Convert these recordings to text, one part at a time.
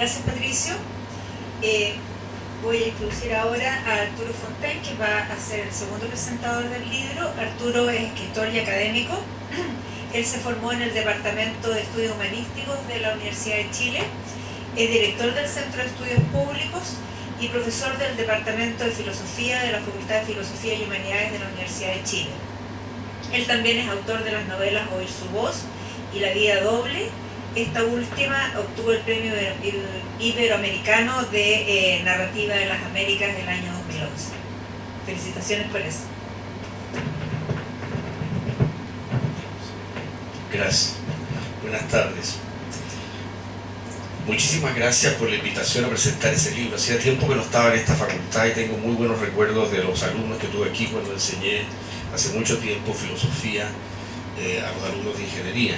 Gracias, Patricio. Voy a introducir ahora a Arturo Fontaine, que va a ser el segundo presentador del libro. Arturo es escritor y académico. Él se formó en el Departamento de Estudios Humanísticos de la Universidad de Chile. Es director del Centro de Estudios Públicos y profesor del Departamento de Filosofía de la Facultad de Filosofía y Humanidades de la Universidad de Chile. Él también es autor de las novelas Oír su voz y La vida doble. Esta última obtuvo el Premio Iberoamericano de Narrativa de las Américas del año 2011. Felicitaciones por eso. Gracias. Buenas tardes. Muchísimas gracias por la invitación a presentar ese libro. Hacía tiempo que no estaba en esta facultad y tengo muy buenos recuerdos de los alumnos que tuve aquí cuando enseñé hace mucho tiempo filosofía a los alumnos de ingeniería.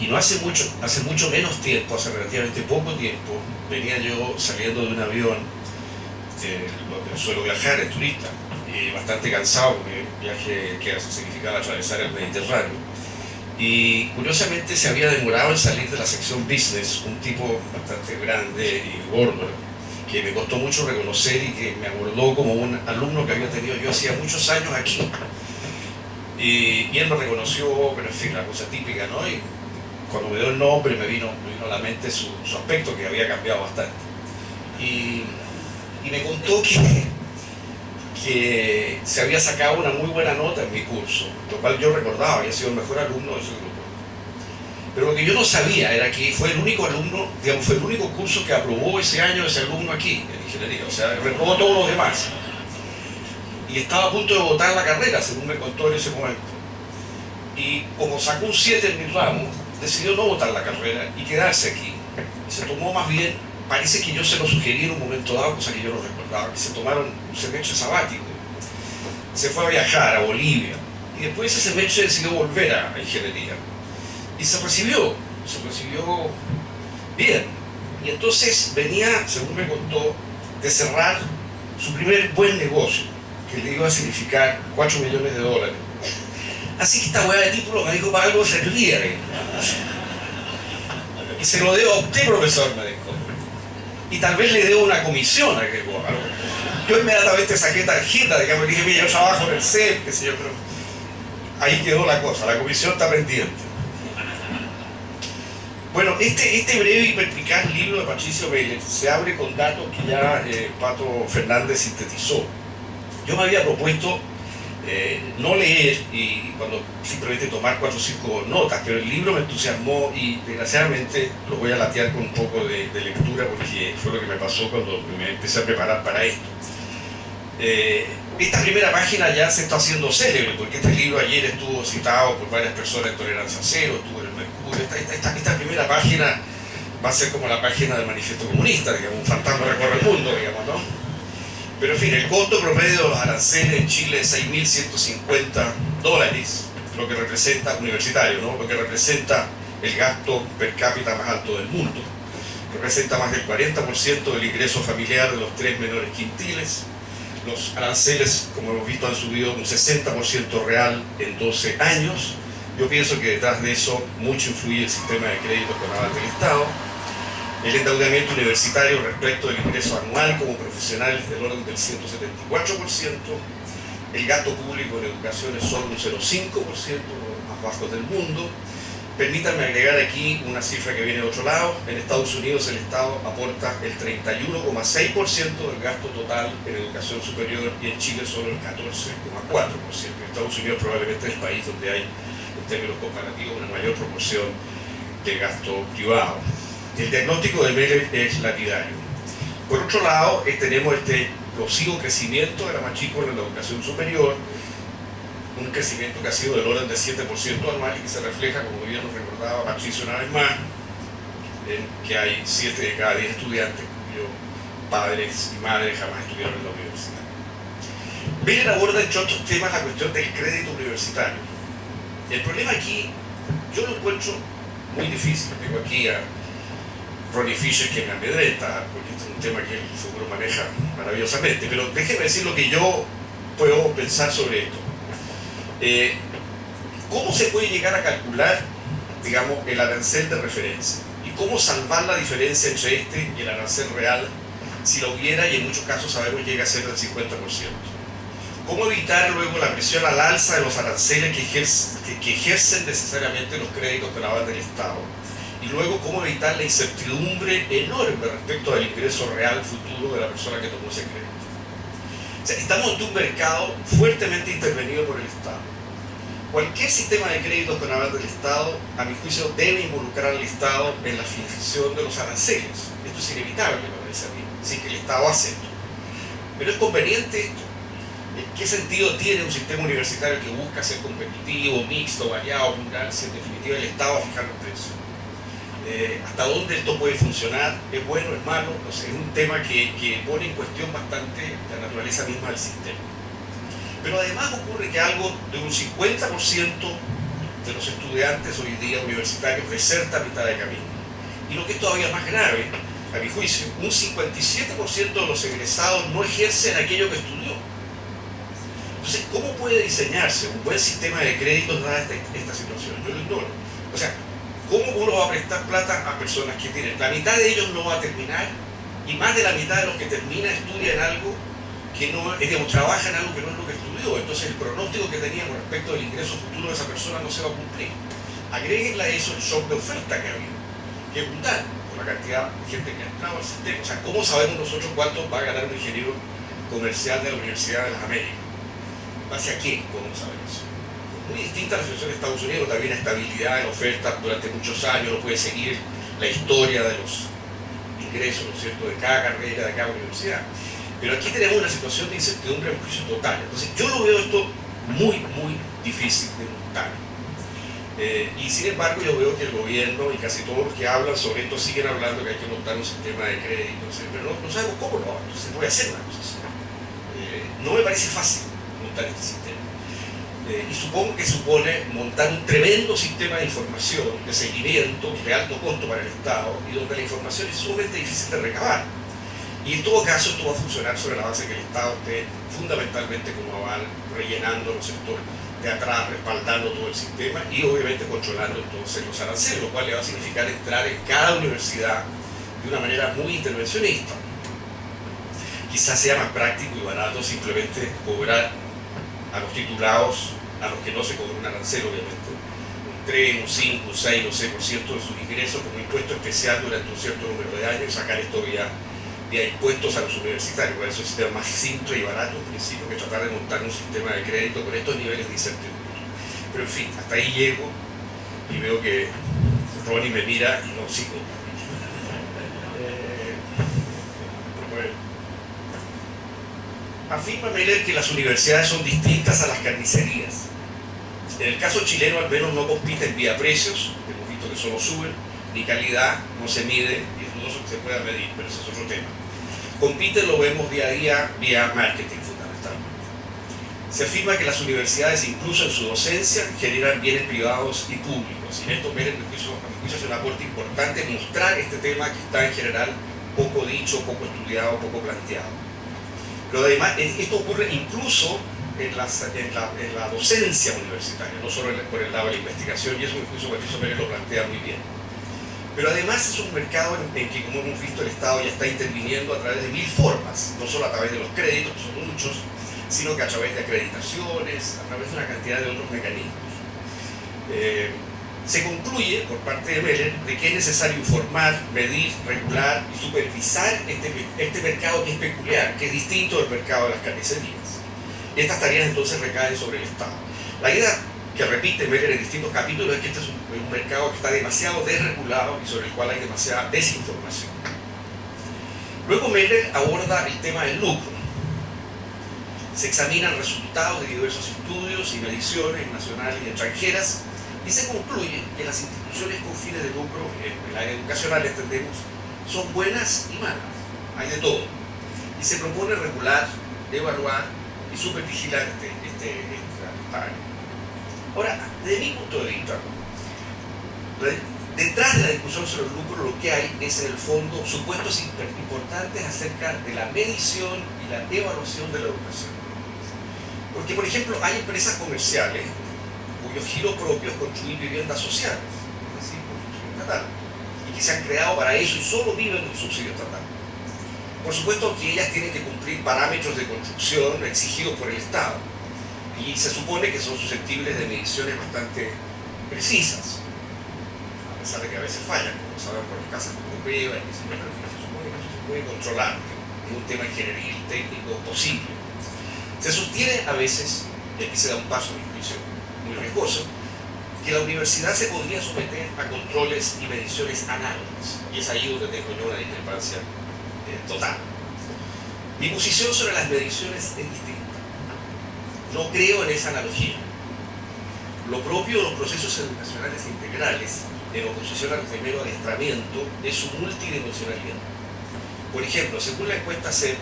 Y no hace mucho menos tiempo, hace relativamente poco tiempo, venía yo saliendo de un avión, suelo viajar, es turista, bastante cansado porque el viaje que significaba atravesar el Mediterráneo. Y curiosamente se había demorado en salir de la sección business, un tipo bastante grande y gordo, que me costó mucho reconocer y que me abordó como un alumno que había tenido yo hacía muchos años aquí. Y él me reconoció, pero en fin, la cosa típica, ¿no? Y cuando me dio el nombre me vino a la mente su aspecto, que había cambiado bastante. Y me contó que se había sacado una muy buena nota en mi curso, lo cual yo recordaba, había sido el mejor alumno de ese grupo. Pero lo que yo no sabía era que fue el único alumno, digamos, fue el único curso que aprobó ese año ese alumno aquí, en ingeniería, o sea, reprobó todos los demás. Y estaba a punto de botar la carrera, según me contó en ese momento. Y como sacó un 7 en mi ramo, decidió no botar la carrera y quedarse aquí. Y se tomó más bien, parece que yo se lo sugerí en un momento dado, cosa que yo no recordaba, que se tomaron un semestre sabático. Se fue a viajar a Bolivia y después ese semestre decidió volver a ingeniería. Y se recibió bien. Y entonces venía, según me contó, de cerrar su primer buen negocio, que le iba a significar $4 millones. Así que esta hueá de título me dijo, para algo servía. Y se lo debo a usted, profesor, me dijo. Y tal vez le debo una comisión a aquel hueá. Yo inmediatamente saqué tarjeta, digamos, y dije, mira, yo trabajo en el CEP, qué sé yo, pero ahí quedó la cosa, la comisión está pendiente. Bueno, este breve y perspicaz libro de Patricio Vélez se abre con datos que ya Pato Fernández sintetizó. Yo me había propuesto no leer y cuando simplemente tomar 4 o 5 notas, pero el libro me entusiasmó y desgraciadamente lo voy a latear con un poco de lectura porque fue lo que me pasó cuando me empecé a preparar para esto. Esta primera página ya se está haciendo célebre porque este libro ayer estuvo citado por varias personas en Tolerancia Cero, estuvo en el Mercurio. Esta primera página va a ser como la página del Manifiesto Comunista, digamos, un fantasma recorre el mundo, digamos, ¿no? Pero en fin, el costo promedio de los aranceles en Chile es $6.150, lo que representa, universitario, ¿no? Lo que representa el gasto per cápita más alto del mundo. Representa más del 40% del ingreso familiar de los 3 menores quintiles. Los aranceles, como hemos visto, han subido un 60% real en 12 años. Yo pienso que detrás de eso mucho influye el sistema de crédito con aval del Estado. El endeudamiento universitario respecto del ingreso anual como profesionales del orden del 174%, el gasto público en educación es solo un 0,5%, los más bajos del mundo. Permítanme agregar aquí una cifra que viene de otro lado. En Estados Unidos el Estado aporta el 31,6% del gasto total en educación superior y en Chile solo el 14,4%. Estados Unidos probablemente es el país donde hay, en términos comparativos, una mayor proporción de gasto privado. El diagnóstico de Vélez es lapidario. Por otro lado, tenemos este explosivo crecimiento de la matrícula en la educación superior, un crecimiento que ha sido del orden de 7% anual y que se refleja, como bien nos recordaba Patricio una vez más, en que hay 7 de cada 10 estudiantes cuyos padres y madres jamás estudiaron en la universidad. Vélez aborda entre otros temas la cuestión del crédito universitario. El problema aquí, yo lo encuentro muy difícil. Tengo aquí a Ronnie Fisher que me amedrenta, porque este es un tema que él seguro maneja maravillosamente, pero déjeme decir lo que yo puedo pensar sobre esto. ¿Cómo se puede llegar a calcular, digamos, el arancel de referencia? y cómo salvar la diferencia entre este y el arancel real, si lo hubiera, y en muchos casos sabemos llega a ser del 50%. Cómo evitar luego la presión al alza de los aranceles que ejercen necesariamente los créditos con aval del Estado, y luego cómo evitar la incertidumbre enorme respecto del ingreso real futuro de la persona que tomó ese crédito. O sea, estamos ante un mercado fuertemente intervenido por el Estado. Cualquier sistema de créditos con aval del Estado, a mi juicio, debe involucrar al Estado en la fijación de los aranceles. Esto es inevitable, me parece a mí, si es que el Estado hace esto. Pero es conveniente esto. ¿Qué sentido tiene un sistema universitario que busca ser competitivo, mixto, variado, plural, si en definitiva el Estado va a fijar los precios? ¿Hasta dónde esto puede funcionar? ¿Es bueno, es malo? No sé, es un tema que pone en cuestión bastante la naturaleza misma del sistema. Pero además ocurre que algo de un 50% de los estudiantes hoy día universitarios deserta a mitad de camino. Y lo que es todavía más grave, a mi juicio, un 57% de los egresados no ejercen aquello que estudió. Entonces, ¿cómo puede diseñarse un buen sistema de créditos dada esta situación? Yo lo ignoro. O sea, ¿cómo uno va a prestar plata a personas que tienen? La mitad de ellos no va a terminar y más de la mitad de los que terminan estudian algo que no, digamos, trabajan algo que no es lo que estudió. Entonces el pronóstico que teníamos respecto del ingreso futuro de esa persona no se va a cumplir. Agréguenle a eso el shock de oferta que ha habido, que es brutal por la cantidad de gente que ha entrado al sistema. O sea, ¿cómo sabemos nosotros cuánto va a ganar un ingeniero comercial de la Universidad de las Américas? ¿Base a qué podemos saber eso? Muy distinta a la situación de Estados Unidos, también estabilidad en la oferta durante muchos años, no puede seguir la historia de los ingresos, ¿no es cierto?, de cada carrera, de cada universidad. Pero aquí tenemos una situación de incertidumbre en juicio total. Entonces yo lo veo esto muy, muy difícil de montar. Y sin embargo yo veo que el gobierno y casi todos los que hablan sobre esto siguen hablando que hay que montar un sistema de crédito, pero no sabemos cómo lo vamos, se puede hacer una cosa así. No me parece fácil montar este sistema. Y supongo que supone montar un tremendo sistema de información, de seguimiento, de alto costo para el Estado, y donde la información es sumamente difícil de recabar. Y en todo caso esto va a funcionar sobre la base de que el Estado esté fundamentalmente como aval, rellenando los sectores de atrás, respaldando todo el sistema y obviamente controlando entonces los aranceles, lo cual le va a significar entrar en cada universidad de una manera muy intervencionista. Quizás sea más práctico y barato simplemente cobrar a los titulados, a los que no se cobra un arancel obviamente, un 3, un 5, un 6, no sé, por ciento de sus ingresos como impuesto especial durante un cierto número de años y sacar esto vía impuestos a los universitarios. Eso es un sistema más simple y barato en principio que tratar de montar un sistema de crédito con estos niveles de incertidumbre. Pero en fin, hasta ahí llego y veo que Ronnie me mira y no sigo. Bueno. Afirma Meller que las universidades son distintas a las carnicerías. En el caso chileno al menos no compiten vía precios, hemos visto que solo suben, ni calidad, no se mide, y es dudoso que se pueda medir, pero ese es otro tema. Compiten, lo vemos día a día, vía marketing fundamentalmente. Se afirma que las universidades, incluso en su docencia, generan bienes privados y públicos. Y en esto Meller, a mi juicio, hace un aporte importante en mostrar este tema que está en general poco dicho, poco estudiado, poco planteado. Pero además, esto ocurre incluso en la docencia universitaria, no solo por el lado de la investigación, y eso en mi juicio Patricio Pérez lo plantea muy bien. Pero además es un mercado en que, como hemos visto, el Estado ya está interviniendo a través de 1000 formas, no solo a través de los créditos, que son muchos, sino que a través de acreditaciones, a través de una cantidad de otros mecanismos. Se concluye, por parte de Meller, de que es necesario informar, medir, regular y supervisar este mercado que es peculiar, que es distinto del mercado de las carnicerías. Estas tareas entonces recaen sobre el Estado. La idea que repite Meller en distintos capítulos es que este es un mercado que está demasiado desregulado y sobre el cual hay demasiada desinformación. Luego Meller aborda el tema del lucro. Se examinan resultados de diversos estudios y mediciones nacionales y extranjeras y se concluye que las instituciones con fines de lucro, en el área educacional entendemos, son buenas y malas, hay de todo. Y se propone regular, evaluar y supervigilar esta área. Ahora, desde mi punto de vista, detrás de la discusión sobre el lucro lo que hay es en el fondo supuestos importantes acerca de la medición y la evaluación de la educación. Porque, por ejemplo, hay empresas comerciales cuyo giro propio es construir viviendas sociales, es decir, construcción estatal, y que se han creado para eso y solo viven del subsidio estatal. Por supuesto que ellas tienen que cumplir parámetros de construcción exigidos por el Estado y se supone que son susceptibles de mediciones bastante precisas, a pesar de que a veces fallan, como saben por las casas europeas, y se supone que eso se puede controlar, es un tema ingenieril técnico posible. Se sostiene a veces, y aquí se da un paso a mi juicio muy riesgoso, que la universidad se podría someter a controles y mediciones análogas, y es ahí donde tengo yo una discrepancia total. Mi posición sobre las mediciones es distinta. No creo en esa analogía. Lo propio de los procesos educacionales integrales, en oposición al primero adiestramiento, es su multidimensionalidad. Por ejemplo, según la encuesta CEP,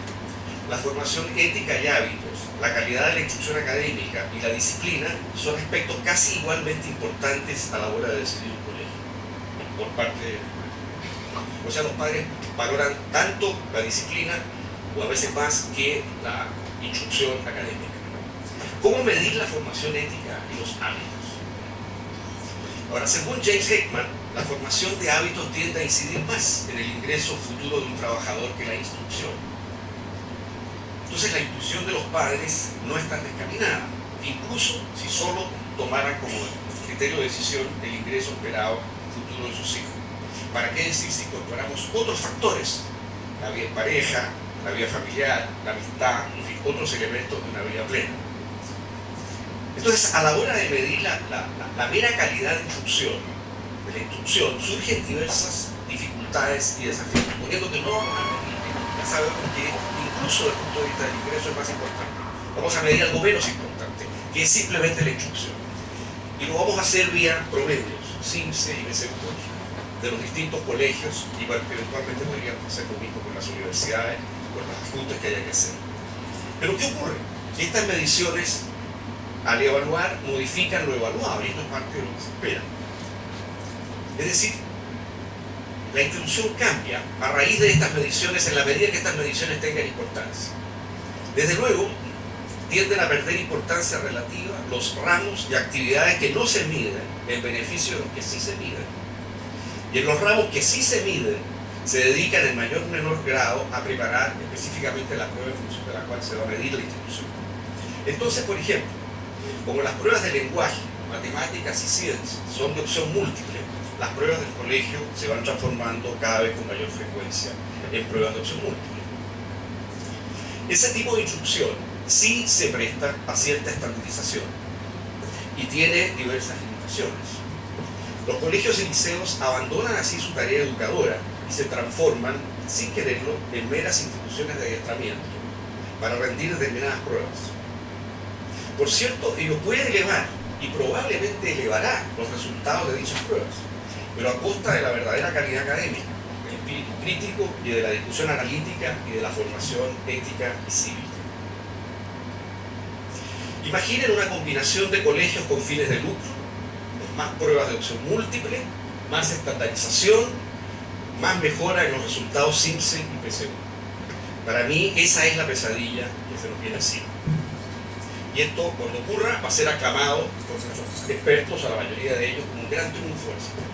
la formación ética y hábitos, la calidad de la instrucción académica y la disciplina son aspectos casi igualmente importantes a la hora de decidir un colegio, por parte de los padres. O sea, los padres valoran tanto la disciplina, o a veces más, que la instrucción académica. ¿Cómo medir la formación ética y los hábitos? Ahora, según James Heckman, la formación de hábitos tiende a incidir más en el ingreso futuro de un trabajador que la instrucción. Entonces la intuición de los padres no es tan descaminada, incluso si solo tomaran como criterio de decisión el ingreso esperado futuro de sus hijos. ¿Para qué decir si incorporamos otros factores? La vida en pareja, la vida familiar, la amistad, en fin, otros elementos de una vida plena. Entonces, a la hora de medir la mera calidad de la instrucción, surgen diversas dificultades y desafíos, suponiendo que no vamos a medir, ya sabemos que incluso desde el punto de vista del ingreso es más importante. Vamos a medir algo menos importante, que es simplemente la instrucción. Y lo vamos a hacer vía promedios, CIMSE y BCU, de los distintos colegios, y eventualmente podríamos hacer lo mismo con las universidades, con los ajustes que haya que hacer. Pero ¿qué ocurre? Estas mediciones, al evaluar, modifican lo evaluado, y esto es parte de lo que se espera. Es decir, la institución cambia a raíz de estas mediciones en la medida que estas mediciones tengan importancia. Desde luego, tienden a perder importancia relativa los ramos y actividades que no se miden en beneficio de los que sí se miden. Y en los ramos que sí se miden, se dedican en mayor o menor grado a preparar específicamente la prueba en función de la cual se va a medir la institución. Entonces, por ejemplo, como las pruebas de lenguaje, matemáticas y ciencias son de opción múltiple, las pruebas del colegio se van transformando cada vez con mayor frecuencia en pruebas de opción múltiple. Ese tipo de instrucción sí se presta a cierta estandarización y tiene diversas limitaciones. Los colegios y liceos abandonan así su tarea educadora y se transforman, sin quererlo, en meras instituciones de adiestramiento para rendir determinadas pruebas. Por cierto, ello puede elevar y probablemente elevará los resultados de dichas pruebas, pero a costa de la verdadera calidad académica, del espíritu crítico y de la discusión analítica y de la formación ética y cívica. Imaginen una combinación de colegios con fines de lucro, más pruebas de opción múltiple, más estandarización, más mejora en los resultados CIMSE y PSU. Para mí esa es la pesadilla que se nos viene encima. Y esto, cuando ocurra, va a ser aclamado por nuestros expertos, a la mayoría de ellos, como un gran triunfo del sistema.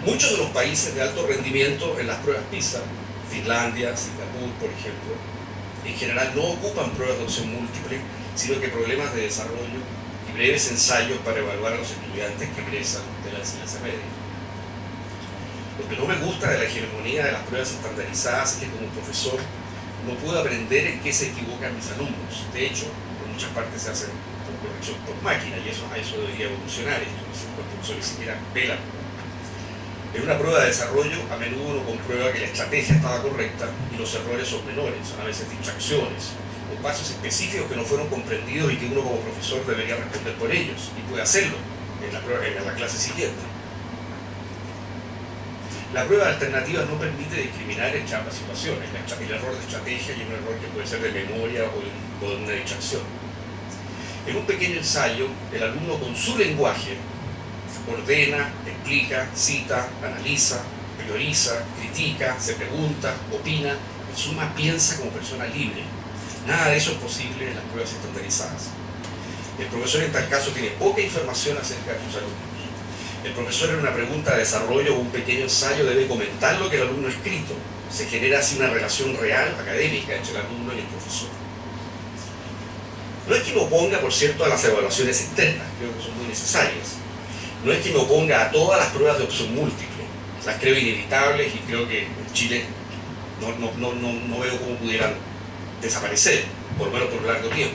Muchos de los países de alto rendimiento en las pruebas PISA, Finlandia, Singapur, por ejemplo, en general no ocupan pruebas de opción múltiple, sino que problemas de desarrollo y breves ensayos para evaluar a los estudiantes que egresan de la enseñanza media. Lo que no me gusta de la hegemonía de las pruebas estandarizadas es que como profesor no puedo aprender en qué se equivocan mis alumnos. De hecho, en muchas partes se hacen por corrección por máquina y a eso debería evolucionar esto. Los profesores ni siquiera velan. En una prueba de desarrollo, a menudo uno comprueba que la estrategia estaba correcta y los errores son menores, son a veces distracciones o pasos específicos que no fueron comprendidos y que uno como profesor debería responder por ellos y puede hacerlo en la clase siguiente. La prueba de alternativas no permite discriminar entre ambas situaciones, el error de estrategia y un error que puede ser de memoria o de una distracción. En un pequeño ensayo, el alumno con su lenguaje ordena, explica, cita, analiza, prioriza, critica, se pregunta, opina, en suma piensa como persona libre. Nada de eso es posible en las pruebas estandarizadas. El profesor en tal caso tiene poca información acerca de sus alumnos. El profesor en una pregunta de desarrollo o un pequeño ensayo debe comentar lo que el alumno ha escrito. Se genera así una relación real, académica, entre el alumno y el profesor. No es que me oponga, por cierto, a las evaluaciones externas, creo que son muy necesarias. No es que me oponga a todas las pruebas de opción múltiple, las creo inevitables y creo que en Chile no veo cómo pudieran desaparecer, por lo menos por un largo tiempo.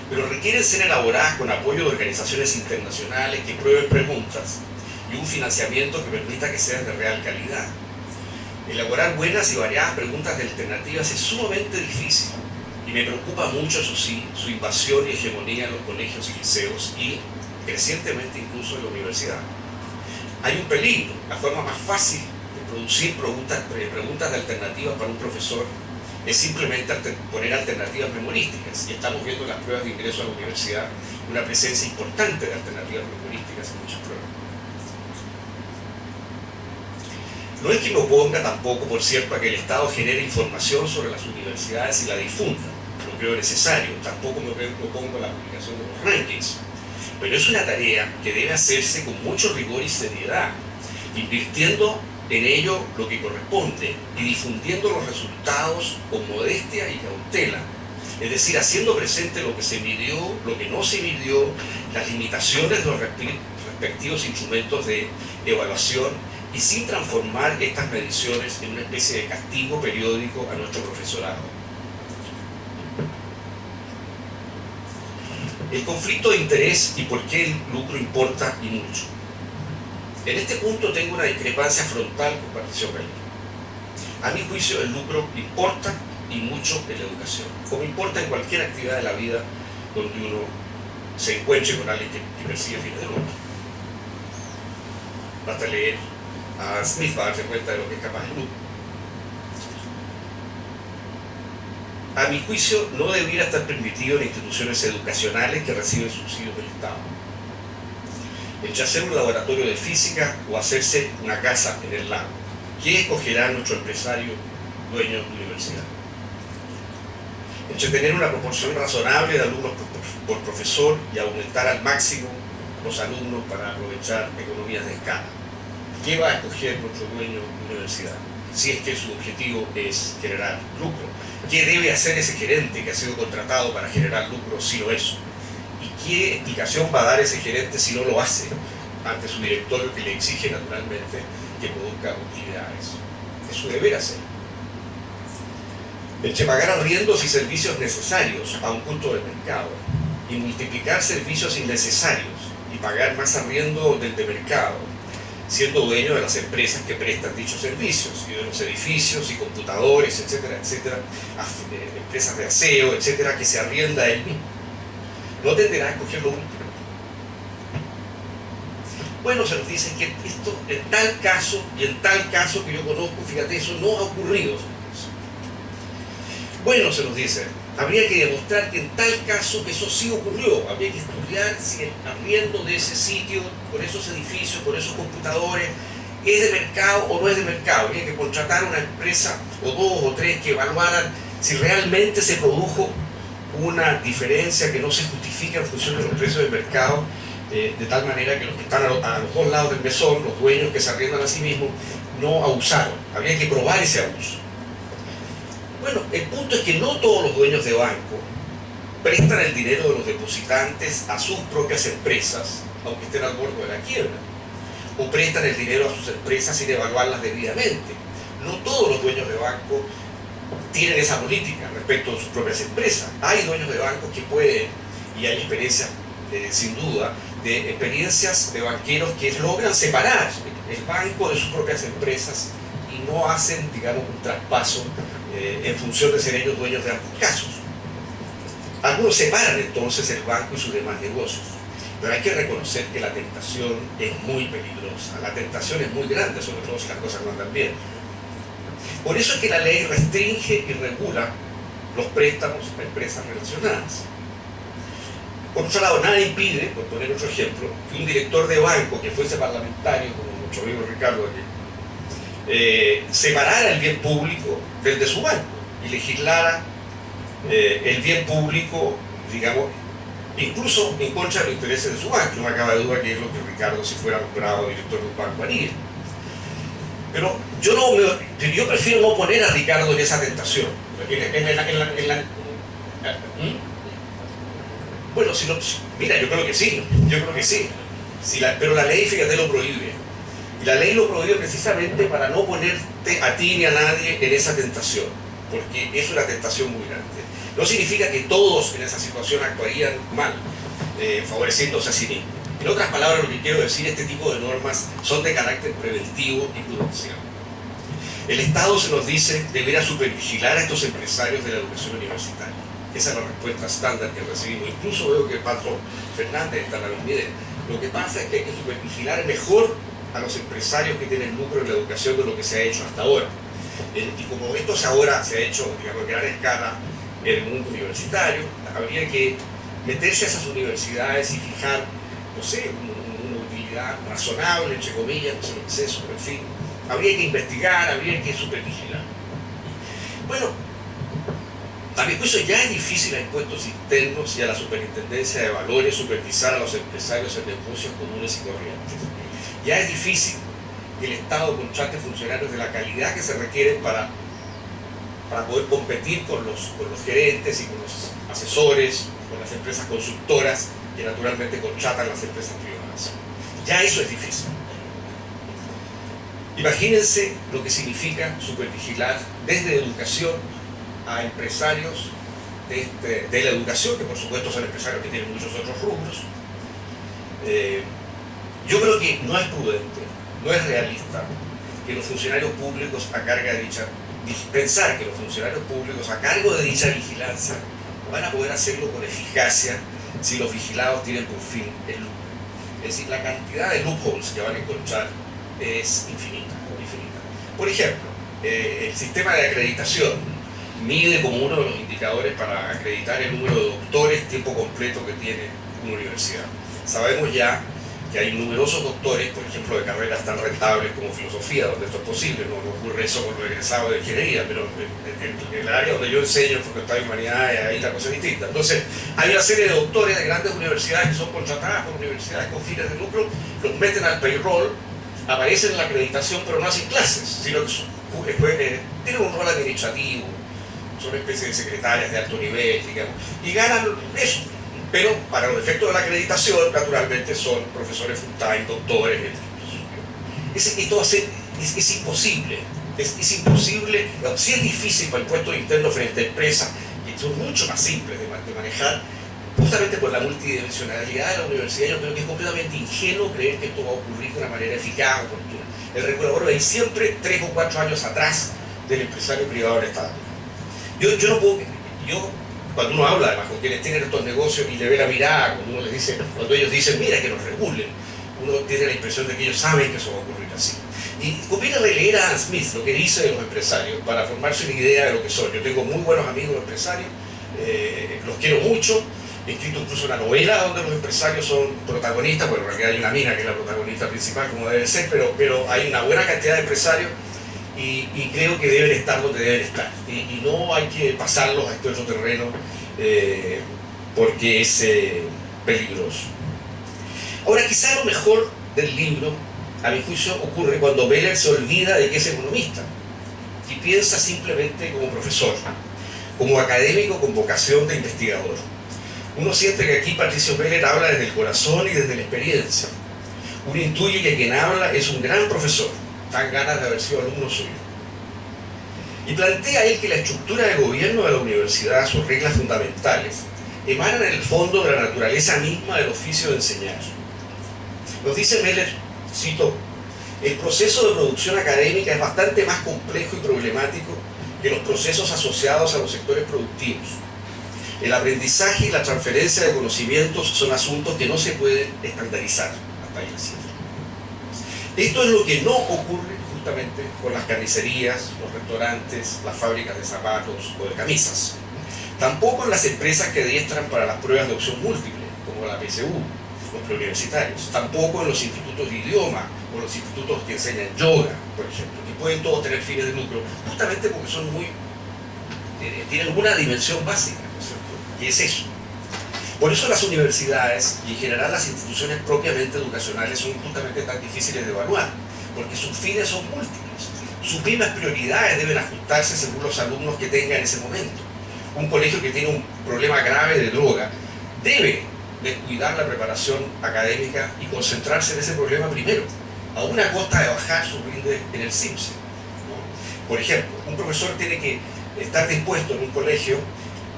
Pero requieren ser elaboradas con apoyo de organizaciones internacionales que prueben preguntas y un financiamiento que permita que sean de real calidad. Elaborar buenas y variadas preguntas de alternativas es sumamente difícil y me preocupa mucho, eso sí, su invasión y hegemonía en los colegios y liceos y crecientemente incluso en la universidad. Hay un peligro. La forma más fácil de producir preguntas de alternativas para un profesor es simplemente poner alternativas memorísticas, y estamos viendo en las pruebas de ingreso a la universidad una presencia importante de alternativas memorísticas en muchas pruebas. No es que me oponga tampoco, por cierto, a que el Estado genere información sobre las universidades y la difunda, lo creo necesario. Tampoco me opongo a la publicación de los rankings, pero es una tarea que debe hacerse con mucho rigor y seriedad, invirtiendo en ello lo que corresponde y difundiendo los resultados con modestia y cautela, es decir, haciendo presente lo que se midió, lo que no se midió, las limitaciones de los respectivos instrumentos de evaluación y sin transformar estas mediciones en una especie de castigo periódico a nuestro profesorado. El conflicto de interés y por qué el lucro importa y mucho. En este punto tengo una discrepancia frontal con Patricio Bello. A mi juicio el lucro importa y mucho en la educación, como importa en cualquier actividad de la vida donde uno se encuentre con alguien que persigue fines de lucro. Basta leer a Smith para darse cuenta de lo que es capaz el lucro. A mi juicio no debiera estar permitido en instituciones educacionales que reciben subsidios del Estado entre hacer un laboratorio de física o hacerse una casa en el lago. ¿Qué escogerá nuestro empresario dueño de universidad? Entre tener una proporción razonable de alumnos por profesor y aumentar al máximo los alumnos para aprovechar economías de escala. ¿Qué va a escoger nuestro dueño de universidad? Si es que su objetivo es generar lucro. ¿Qué debe hacer ese gerente que ha sido contratado para generar lucro si lo es? ¿Y qué explicación va a dar ese gerente si no lo hace ante su directorio que le exige naturalmente que produzca utilidades? Es su deber hacer. Entre pagar arriendos y servicios necesarios a un costo del mercado y multiplicar servicios innecesarios y pagar más arriendo del de mercado, siendo dueño de las empresas que prestan dichos servicios y de los edificios y computadores, etcétera, etcétera, empresas de aseo, etcétera, que se arrienda a él mismo. No tenderá a escoger lo último. Bueno, se nos dice que esto, en tal caso y en tal caso que yo conozco, fíjate, eso no ha ocurrido. Bueno, se nos dice, habría que demostrar que en tal caso eso sí ocurrió. Habría que estudiar si el arriendo de ese sitio, por esos edificios, por esos computadores, es de mercado o no es de mercado. Habría que contratar una empresa o dos o tres que evaluaran si realmente se produjo una diferencia que no se justifica en función de los precios del mercado, de tal manera que los que están a los dos lados del mesón, los dueños que se arriendan a sí mismos, no abusaron. Habría que probar ese abuso. Bueno, el punto es que no todos los dueños de banco prestan el dinero de los depositantes a sus propias empresas, aunque estén al borde de la quiebra, o prestan el dinero a sus empresas sin evaluarlas debidamente. No todos los dueños de banco tienen esa política respecto a sus propias empresas. Hay dueños de bancos que pueden, y hay experiencias, sin duda, de experiencias de banqueros que logran separar el banco de sus propias empresas y no hacen, digamos, un traspaso en función de ser ellos dueños de ambos casos. Algunos separan entonces el banco y sus demás negocios, pero hay que reconocer que la tentación es muy peligrosa, la tentación es muy grande, sobre todo si las cosas no andan bien. Por eso es que la ley restringe y regula los préstamos a empresas relacionadas. Por otro lado, nada impide, por poner otro ejemplo, que un director de banco que fuese parlamentario, como nuestro amigo Ricardo aquí, separara el bien público del de su banco y legislara el bien público, digamos, incluso en contra de los intereses de su banco. No me cabe duda que es lo que Ricardo, si fuera nombrado director de un banco, haría. Pero yo prefiero no poner a Ricardo en esa tentación. Bueno, mira, yo creo que sí, pero la ley, fíjate, lo prohíbe. Y la ley lo prohíbe precisamente para no ponerte a ti ni a nadie en esa tentación, porque es una tentación muy grande. No significa que todos en esa situación actuarían mal, favoreciéndose a sí mismos. En otras palabras, lo que quiero decir, este tipo de normas son de carácter preventivo y prudencial. El Estado, se nos dice, deberá supervigilar a estos empresarios de la educación universitaria. Esa es la respuesta estándar que recibimos. Incluso veo que el Pato Fernández está en la misma idea. Lo que pasa es que hay que supervigilar mejor a los empresarios que tienen lucro en la educación de lo que se ha hecho hasta ahora. Y como esto ahora se ha hecho, digamos, a gran escala en el mundo universitario, habría que meterse a esas universidades y fijar, no sé, una utilidad razonable, entre comillas, no sé lo que es eso, pero en fin, habría que investigar, habría que supervigilar. Bueno, a mi juicio ya es difícil a impuestos internos y a la superintendencia de valores supervisar a los empresarios en negocios comunes y corrientes. Ya es difícil que el Estado contrate funcionarios de la calidad que se requiere para poder competir con los gerentes y con los asesores, con las empresas consultoras que naturalmente contratan las empresas privadas. Ya eso es difícil. Imagínense lo que significa supervigilar desde educación a empresarios de la educación, que por supuesto son empresarios que tienen muchos otros rubros. Yo creo que no es prudente, no es realista que los funcionarios públicos a cargo de pensar que los funcionarios públicos a cargo de dicha vigilancia van a poder hacerlo con eficacia si los vigilados tienen por fin el lucro. Es decir, la cantidad de loopholes que van a encontrar es infinita. Por ejemplo, el sistema de acreditación mide como uno de los indicadores para acreditar el número de doctores tiempo completo que tiene una universidad. Sabemos ya que hay numerosos doctores, por ejemplo, de carreras tan rentables como filosofía, donde esto es posible. No ocurre eso con los egresados de ingeniería, pero en el área donde yo enseño, en Facultad de Humanidades, ahí la cosa es distinta. Entonces, hay una serie de doctores de grandes universidades que son contratadas por universidades con fines de lucro, los meten al payroll, aparecen en la acreditación, pero no hacen clases, sino que tienen un rol administrativo, son especies de secretarias de alto nivel, digamos, y ganan eso. Pero para los efectos de la acreditación, naturalmente son profesores full-time, doctores, etc. Esto es imposible. Es imposible, si es difícil para impuestos internos frente a empresas que son mucho más simples de manejar, justamente por la multidimensionalidad de la universidad. Yo creo que es completamente ingenuo creer que esto va a ocurrir de una manera eficaz o oportuna. El regulador va a ir siempre 3 o 4 años atrás del empresario privado del Estado. Yo no puedo... Cuando uno habla además con quienes tienen estos negocios y le ve la mirada, cuando ellos dicen, mira, que nos regulen, uno tiene la impresión de que ellos saben que eso va a ocurrir así. Y conviene releer a Adam Smith, lo que dice de los empresarios, para formarse una idea de lo que son. Yo tengo muy buenos amigos empresarios, los quiero mucho, he escrito incluso una novela donde los empresarios son protagonistas, bueno, en realidad hay una mina que es la protagonista principal, como debe ser, pero hay una buena cantidad de empresarios y creo que deben estar donde deben estar. Y no hay que pasarlos a este otro terreno porque es peligroso. Ahora, quizá lo mejor del libro, a mi juicio, ocurre cuando Beller se olvida de que es economista y piensa simplemente como profesor, como académico con vocación de investigador. Uno siente que aquí Patricio Beller habla desde el corazón y desde la experiencia. Uno intuye que quien habla es un gran profesor, dan ganas de haber sido alumno suyo. Y plantea él que la estructura de gobierno de la universidad, sus reglas fundamentales, emanan en el fondo de la naturaleza misma del oficio de enseñar. Nos dice Beller, cito, el proceso de producción académica es bastante más complejo y problemático que los procesos asociados a los sectores productivos. El aprendizaje y la transferencia de conocimientos son asuntos que no se pueden estandarizar. Hasta ahí la cita. Esto es lo que no ocurre justamente con las carnicerías, los restaurantes, las fábricas de zapatos o de camisas. Tampoco en las empresas que adiestran para las pruebas de opción múltiple, como la PSU, los preuniversitarios. Tampoco en los institutos de idioma o los institutos que enseñan yoga, por ejemplo, que pueden todos tener fines de lucro, justamente porque son tienen una dimensión básica, ¿no es cierto? Que es eso. Por eso las universidades y en general las instituciones propiamente educacionales son justamente tan difíciles de evaluar, porque sus fines son múltiples. Sus mismas prioridades deben ajustarse según los alumnos que tenga en ese momento. Un colegio que tiene un problema grave de droga debe descuidar la preparación académica y concentrarse en ese problema primero, a una costa de bajar su rinde en el CIMSE, ¿no? Por ejemplo, un profesor tiene que estar dispuesto en un colegio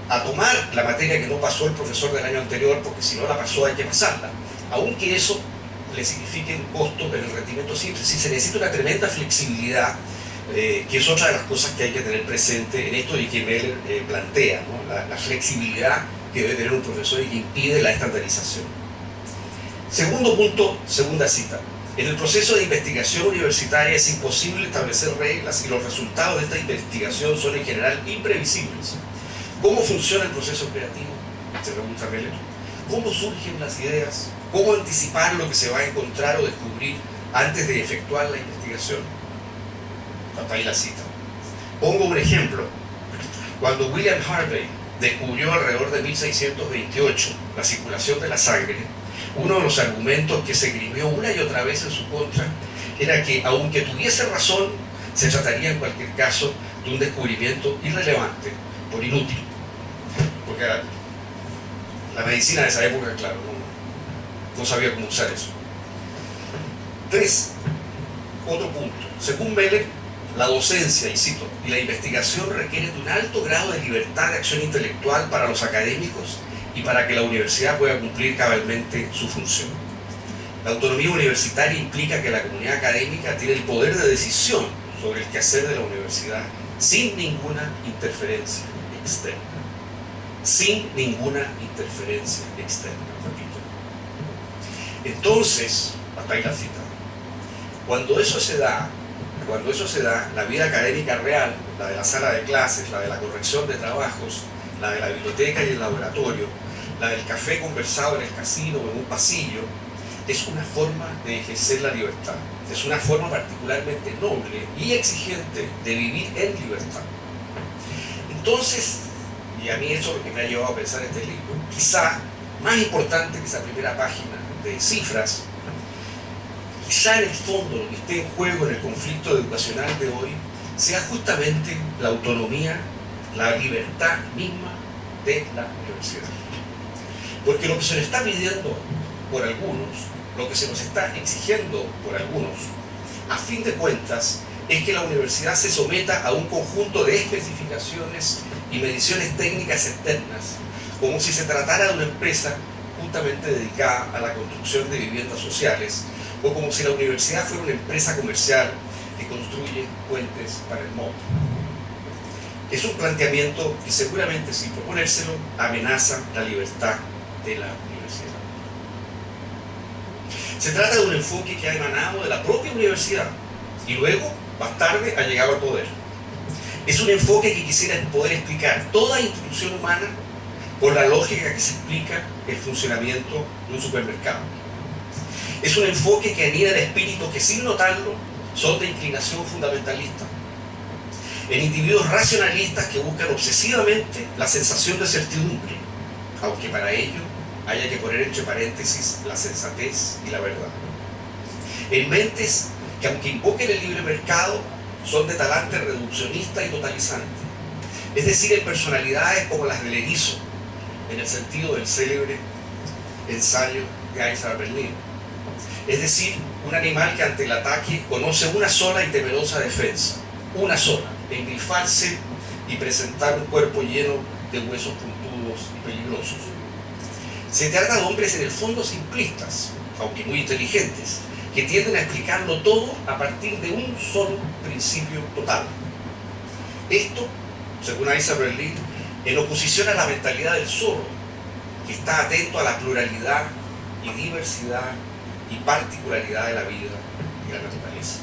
a tomar la materia que no pasó el profesor del año anterior, porque si no la pasó hay que pasarla, aunque eso le signifique un costo en el rendimiento simple. Si se necesita una tremenda flexibilidad, que es otra de las cosas que hay que tener presente en esto y que Meller plantea, ¿no? La flexibilidad que debe tener un profesor y que impide la estandarización. Segundo punto, segunda cita. En el proceso de investigación universitaria es imposible establecer reglas y los resultados de esta investigación son en general imprevisibles. ¿Cómo funciona el proceso creativo?, se pregunta Meller. ¿Cómo surgen las ideas? ¿Cómo anticipar lo que se va a encontrar o descubrir antes de efectuar la investigación? Hasta ahí la cita. Pongo un ejemplo. Cuando William Harvey descubrió alrededor de 1628 la circulación de la sangre, uno de los argumentos que se esgrimió una y otra vez en su contra era que, aunque tuviese razón, se trataría en cualquier caso de un descubrimiento irrelevante, por inútil. Porque la medicina de esa época, claro, no sabía cómo usar eso. 3. Otro punto. Según Meller, la docencia, y cito, y la investigación requieren de un alto grado de libertad de acción intelectual para los académicos y para que la universidad pueda cumplir cabalmente su función. La autonomía universitaria implica que la comunidad académica tiene el poder de decisión sobre el quehacer de la universidad sin ninguna interferencia externa. Sin ninguna interferencia externa, repito. Entonces, hasta ahí la cita. Cuando eso se da, la vida académica real, la de la sala de clases, la de la corrección de trabajos, la de la biblioteca y el laboratorio, la del café conversado en el casino o en un pasillo, es una forma de ejercer la libertad. Es una forma particularmente noble y exigente de vivir en libertad. Entonces, y a mí eso es lo que me ha llevado a pensar este libro, quizá más importante que esa primera página de cifras, quizá en el fondo lo que esté en juego en el conflicto educacional de hoy sea justamente la autonomía, la libertad misma de la universidad. Porque lo que se nos está pidiendo por algunos, lo que se nos está exigiendo por algunos, a fin de cuentas, es que la universidad se someta a un conjunto de especificaciones y mediciones técnicas externas, como si se tratara de una empresa justamente dedicada a la construcción de viviendas sociales, o como si la universidad fuera una empresa comercial que construye puentes para el modo. Es un planteamiento que seguramente, sin proponérselo, amenaza la libertad de la universidad. Se trata de un enfoque que ha emanado de la propia universidad y luego, más tarde, ha llegado al poder. Es un enfoque que quisiera poder explicar toda institución humana por la lógica que se explica el funcionamiento de un supermercado. Es un enfoque que anida en espíritus que, sin notarlo, son de inclinación fundamentalista, en individuos racionalistas que buscan obsesivamente la sensación de certidumbre, aunque para ello haya que poner entre paréntesis la sensatez y la verdad. En mentes que, aunque invoquen el libre mercado, son de talante reduccionista y totalizante, es decir, en personalidades como las del erizo, en el sentido del célebre ensayo de Isaiah Berlin. Es decir, un animal que ante el ataque conoce una sola y temerosa defensa, una sola, engrifarse y presentar un cuerpo lleno de huesos puntudos y peligrosos. Se trata de hombres en el fondo simplistas, aunque muy inteligentes, que tienden a explicarlo todo a partir de un solo principio total. Esto, según Isaiah Berlin, en oposición a la mentalidad del zorro, que está atento a la pluralidad y diversidad y particularidad de la vida y la naturaleza.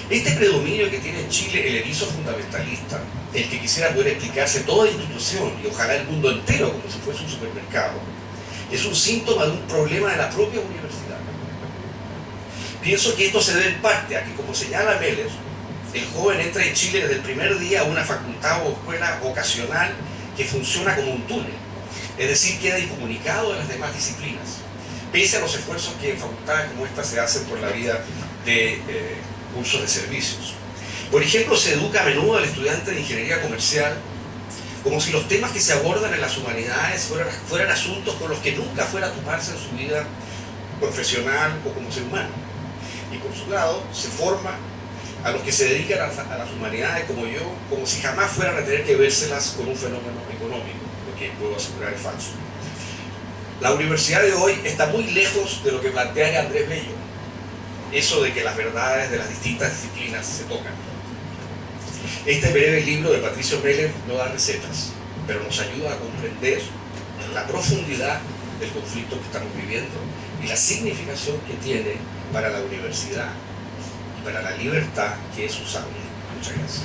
Este predominio que tiene en Chile el erizo fundamentalista, el que quisiera poder explicarse toda institución y ojalá el mundo entero como si fuese un supermercado, es un síntoma de un problema de la propia universidad. Pienso que esto se debe en parte a que, como señala Meller, el joven entra en Chile desde el primer día a una facultad o escuela vocacional que funciona como un túnel, es decir, queda incomunicado de las demás disciplinas, pese a los esfuerzos que en facultades como esta se hacen por la vía de cursos de servicios. Por ejemplo, se educa a menudo al estudiante de ingeniería comercial como si los temas que se abordan en las humanidades fueran asuntos con los que nunca fuera a toparse en su vida profesional o como ser humano. Y por su lado, se forma a los que se dedican a las humanidades como yo, como si jamás fueran a tener que vérselas con un fenómeno económico, lo que puedo asegurar es falso. La universidad de hoy está muy lejos de lo que plantea Andrés Bello, eso de que las verdades de las distintas disciplinas se tocan. Este breve libro de Patricio Meller no da recetas, pero nos ayuda a comprender la profundidad del conflicto que estamos viviendo y la significación que tiene para la universidad y para la libertad que es usable. Muchas gracias.